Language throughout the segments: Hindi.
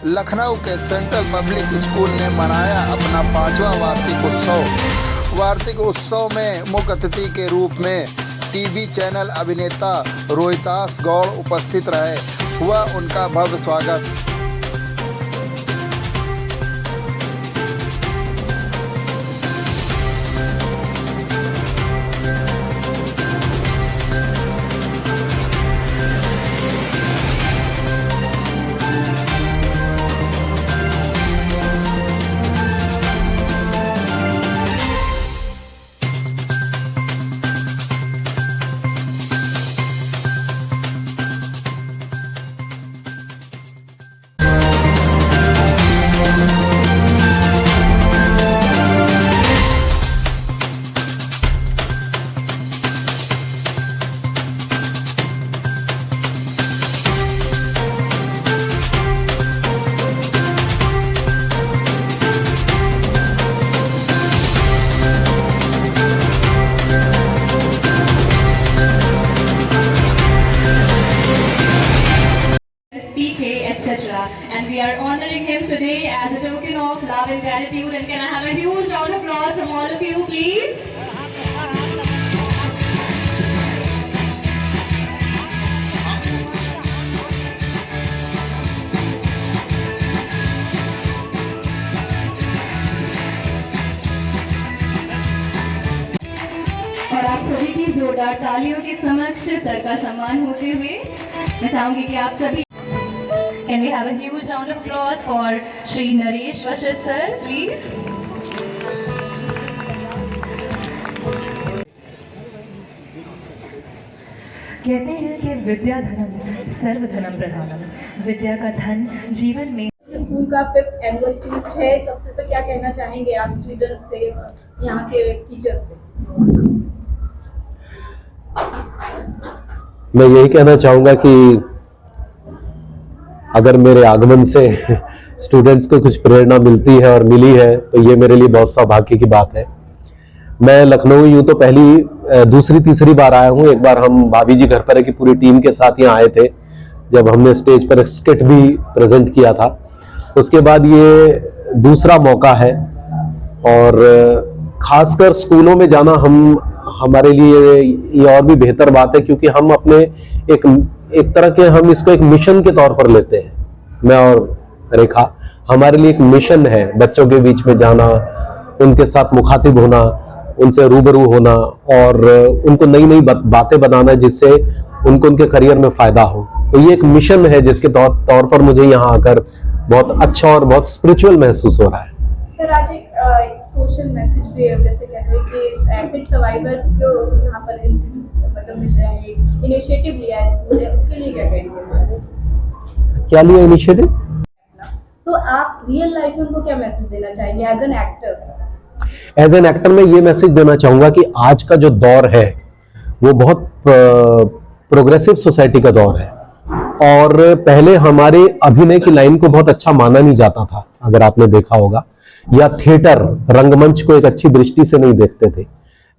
लखनऊ के सेंट्रल पब्लिक स्कूल ने मनाया अपना 5वां वार्षिक उत्सव। वार्षिक उत्सव में मुख्य अतिथि के रूप में टीवी चैनल अभिनेता रोहितास गौड़ उपस्थित रहे। हुआ उनका भव्य स्वागत। etc. And we are honoring him today as a token of love and gratitude. And can I have a huge round of applause from all of you, please? और आप सभी की जोरदार तालियों के समक्ष सर का सम्मान होते हुए मैं चाहूंगी कि आप सभी Can we have a huge round of applause for Shri Naresh Vashist sir, please? कहते हैं कि विद्या धनम सर्वधनम प्रधानम। विद्या का धन जीवन में। स्कूल का 5th एनुअल फीस्ट है। सबसे पहले क्या कहना चाहेंगे आप स्टूडेंट्स से, यहाँ के टीचर्स से? मैं यही कहना चाहूँगा कि अगर मेरे आगमन से स्टूडेंट्स को कुछ प्रेरणा मिलती है और मिली है तो ये मेरे लिए बहुत सौभाग्य की बात है। मैं लखनऊ यूँ तो दूसरी तीसरी बार आया हूँ। एक बार हम भाभी जी घर पर की पूरी टीम के साथ यहाँ आए थे जब हमने स्टेज पर स्किट भी प्रेजेंट किया था। उसके बाद ये दूसरा मौका है और खासकर स्कूलों में जाना हमारे लिए ये और भी बेहतर बात है क्योंकि हम अपने एक तरह के हम इसको एक मिशन के तौर पर लेते हैं। मैं और रेखा, हमारे लिए एक मिशन है बच्चों के बीच में जाना, उनके साथ मुखातिब होना, उनसे रूबरू होना और उनको नई नई बातें बताना जिससे उनको उनके करियर में फायदा हो। तो ये एक मिशन है जिसके तौर पर मुझे यहाँ आकर बहुत अच्छा और बहुत स्पिरिचुअल महसूस हो रहा है। सर आज एक सोशल मैसेज भी है, जैसे कहते हैं कि एसिड सर्वाइवर्स को यहाँ पर मतलब मिल रहा है, इनिशिएटिव लिया है स्कूल ने, उसके लिए क्या कहेंगे? क्या लिया इनिशिएटिव? तो आप रियल लाइफ में उनको क्या मैसेज देना चाहेंगे as an actor? As an actor मैं ये मैसेज देना चाहूंगा कि आज का जो दौर है वो बहुत प्रोग्रेसिव सोसाइटी का दौर है और पहले हमारे अभिनय की लाइन को बहुत अच्छा माना नहीं जाता था, अगर आपने देखा होगा, या थिएटर रंगमंच को एक अच्छी दृष्टि से नहीं देखते थे।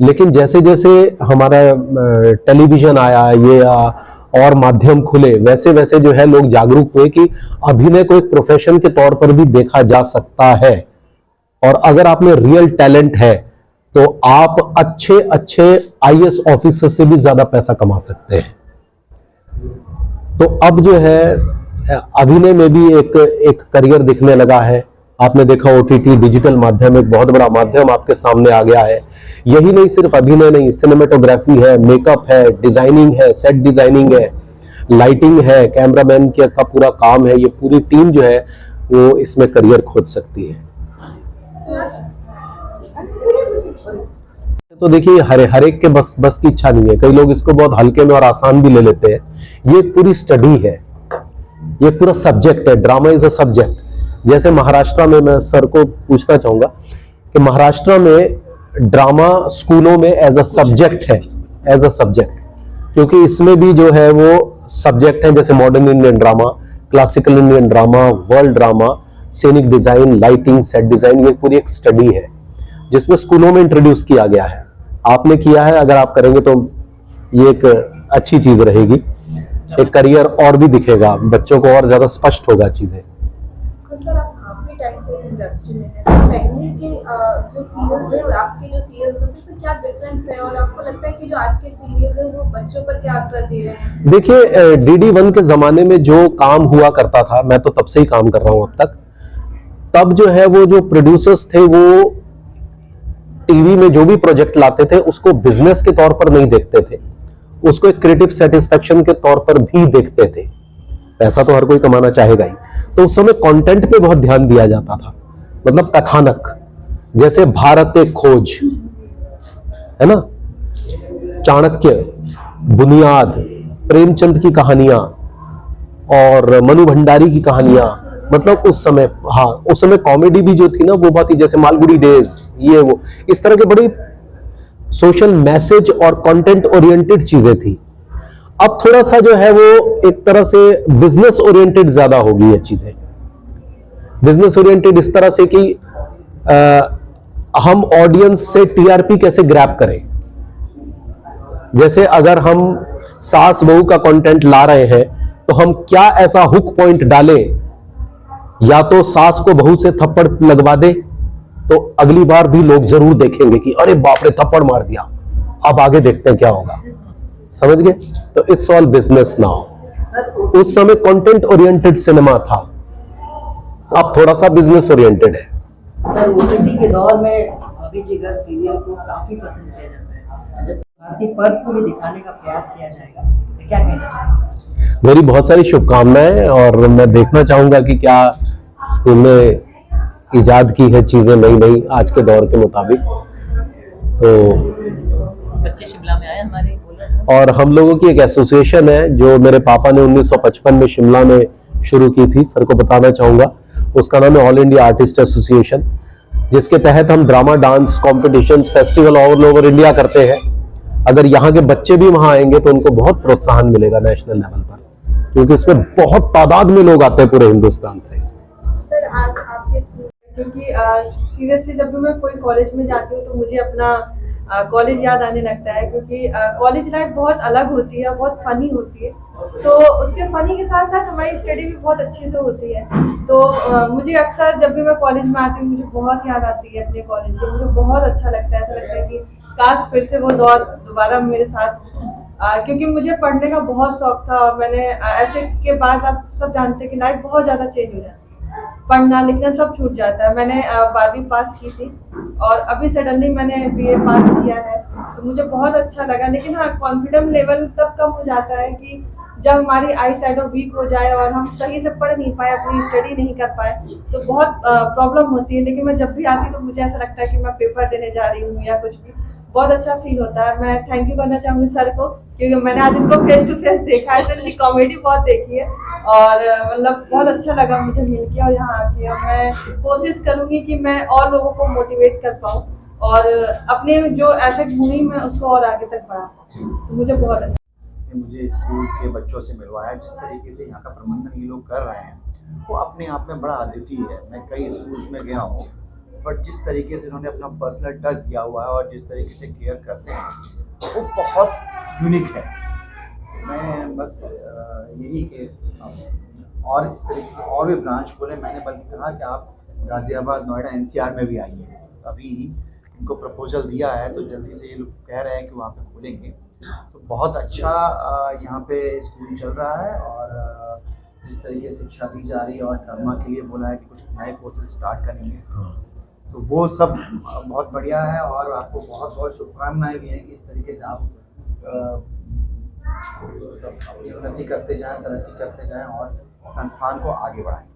लेकिन जैसे जैसे हमारा टेलीविजन आया ये और माध्यम खुले वैसे वैसे जो है लोग जागरूक हुए कि अभिनय को एक प्रोफेशन के तौर पर भी देखा जा सकता है और अगर आप में रियल टैलेंट है तो आप अच्छे अच्छे आईएएस ऑफिसर से भी ज्यादा पैसा कमा सकते हैं। तो अब जो है अभिनय में भी एक करियर दिखने लगा है। आपने देखा ओटीटी डिजिटल माध्यम एक बहुत बड़ा माध्यम आपके सामने आ गया है। यही नहीं, सिर्फ अभिनय नहीं, सिनेमेटोग्राफी है, मेकअप है, डिजाइनिंग है, सेट डिजाइनिंग है, लाइटिंग है, कैमरामैन का पूरा काम है। ये पूरी टीम जो है वो इसमें करियर खोज सकती है। तो देखिए हर एक के बस की इच्छा नहीं है। कई लोग इसको बहुत हल्के में और आसान भी ले लेते हैं। ये पूरी स्टडी है, ये पूरा सब्जेक्ट है। Drama is a subject. जैसे महाराष्ट्र में, मैं सर को पूछना चाहूंगा कि महाराष्ट्र में ड्रामा स्कूलों में एज अ सब्जेक्ट है, एज अ सब्जेक्ट, क्योंकि इसमें भी जो है वो सब्जेक्ट है जैसे modern Indian drama, classical Indian drama, world drama, scenic design, lighting, set design. ये पूरी एक स्टडी है जिसमें स्कूलों में इंट्रोड्यूस किया गया है। आपने किया है, अगर आप करेंगे तो ये एक अच्छी चीज रहेगी। एक करियर और भी दिखेगा, बच्चों को और ज्यादा स्पष्ट होगा चीजें। सर आप काफ़ी टाइम से इस इंडस्ट्री में हैं, तो पहले के जो सीरियल्स हैं और आपके जो सीरियल्स हैं उसमें क्या डिफरेंस है, और आपको लगता है कि जो आज के सीरियल्स हैं वो बच्चों पर क्या असर दे रहे हैं? देखिए, DD1 के जमाने में जो काम हुआ करता था, मैं तो तब से ही काम कर रहा हूं अब तक, तब जो है वो जो प्रोड्यूसर्स थे वो टीवी में जो भी प्रोजेक्ट लाते थे उसको बिजनेस के तौर पर नहीं देखते थे, उसको एक क्रिएटिव सेटिस्फेक्शन के तौर पर भी देखते थे। पैसा तो हर कोई कमाना चाहेगा ही, तो उस समय कंटेंट पे बहुत ध्यान दिया जाता था, मतलब कथानक, जैसे भारत एक खोज है ना, चाणक्य, बुनियाद, प्रेमचंद की कहानियां और मनु भंडारी की कहानियां, मतलब उस समय, हाँ उस समय कॉमेडी भी जो थी ना वो बहुत ही, जैसे मालगुडी डेज, ये वो इस तरह के बड़ी सोशल मैसेज और कंटेंट ओरिएंटेड चीजें थी। अब थोड़ा सा जो है वो एक तरह से बिजनेस ओरिएंटेड ज्यादा हो गई है चीजें। बिजनेस ओरिएंटेड इस तरह से कि हम ऑडियंस से टीआरपी कैसे ग्रैब करें। जैसे अगर हम सास बहू का कंटेंट ला रहे हैं तो हम क्या ऐसा हुक पॉइंट डालें, या तो सास को बहू से थप्पड़ लगवा दे तो अगली बार भी लोग जरूर देखेंगे कि अरे बाप रे थप्पड़ मार दिया, अब आगे देखते हैं क्या होगा, समझ गए? तो इट्स ऑल बिजनेस नाउ। उस समय कंटेंट ओरिएंटेड सिनेमा था, अब थोड़ा सा बिजनेस ओरिएंटेड है। सर ओटीटी के दौर में भाभी जी घर सीरियल को काफी पसंद किया जाता है, जब भारतीय पर्व को भी दिखाने का प्रयास किया जाएगा, तो क्या कहना चाहेंगे सर? मेरी बहुत सारी शुभकामनाएं, और मैं देखना चाहूंगा कि क्या स्कूल ने इजाद की है चीजें नई नई आज के दौर के मुताबिक। तो बच्चे शिमला में आए हमारे, और हम लोगों की एक एसोसिएशन है जो मेरे पापा ने 1955 में शिमला में शुरू की थी, सर को बताना चाहूंगा, उसका नाम है ऑल इंडिया आर्टिस्ट एसोसिएशन, जिसके तहत हम drama, dance competitions, festival all over India करते हैं। अगर यहाँ के बच्चे भी वहां आएंगे तो उनको बहुत प्रोत्साहन मिलेगा नेशनल लेवल पर, क्योंकि इसमें बहुत तादाद में लोग आते हैं पूरे हिंदुस्तान से। सर आज आपके स्कूल, क्योंकि सीरियसली जब भी मैं कोई कॉलेज में जाती हूँ तो मुझे अपना कॉलेज याद आने लगता है, क्योंकि कॉलेज लाइफ बहुत अलग होती है, बहुत फनी होती है। तो उसके फनी के साथ साथ हमारी स्टडी भी बहुत अच्छे से होती है। तो मुझे अक्सर जब भी मैं कॉलेज में आती हूँ मुझे बहुत याद आती है अपने कॉलेज की, मुझे बहुत अच्छा लगता है, ऐसा लगता है कि काश फिर से वो दौर दोबारा मेरे साथ, क्योंकि मुझे पढ़ने का बहुत शौक था। और मैंने ऐसे के बाद आप सब जानते हैं कि लाइफ बहुत ज़्यादा चेंज हो जाती है, पढ़ना लिखना सब छूट जाता है। मैंने 12वीं पास की थी और अभी सडनली मैंने BA पास किया है, तो मुझे बहुत अच्छा लगा। लेकिन हाँ, कॉन्फिडेंस लेवल तब कम हो जाता है कि जब हमारी आई साइड वीक हो जाए और हम सही से पढ़ नहीं पाए, अपनी स्टडी नहीं कर पाए, तो बहुत प्रॉब्लम होती है। लेकिन मैं जब भी आती तो मुझे ऐसा लगता है कि मैं पेपर देने जा रही हूँ या कुछ भी, बहुत अच्छा फील होता है। मैं थैंक यू करना चाहूँगी सर को, क्योंकि मैंने आज उनको फेस टू फेस देखा है, सर की कॉमेडी बहुत देखी है और मतलब बहुत अच्छा लगा मुझे मिलके और यहाँ आके। और मैं कोशिश करूँगी कि मैं और लोगों को मोटिवेट कर पाऊँ और अपने जो ऐसे मुहिम है उसको और आगे तक बढ़ा पाऊँ। तो मुझे बहुत अच्छा, मुझे स्कूल के बच्चों से मिलवाया, जिस तरीके से यहाँ का प्रबंधन ये लोग कर रहे हैं वो अपने आप में बड़ा अद्वितीय है। मैं कई स्कूल्स में गया हूँ, बट जिस तरीके से उन्होंने अपना पर्सनल टच दिया हुआ है और जिस तरीके से केयर करते हैं वो बहुत यूनिक है। मैं बस यही कि और इस तरीके के और भी ब्रांच खोले। मैंने बल्कि कहा कि आप गाज़ियाबाद, नोएडा, NCR में भी आइए। अभी इनको प्रपोजल दिया है तो जल्दी से ये लोग कह रहे हैं कि वहाँ पे खोलेंगे। तो बहुत अच्छा यहाँ पे स्कूल चल रहा है और जिस तरीके से शिक्षा दी जा रही है और ड्रामा के लिए बोला है कि कुछ नए कोर्सेज स्टार्ट करेंगे, तो वो सब बहुत बढ़िया है। और आपको बहुत बहुत शुभकामनाएं भी हैं कि इस तरीके से आप अपनी उन्नति करते जाएं, तरक्की करते जाएं और संस्थान को आगे बढ़ाएं।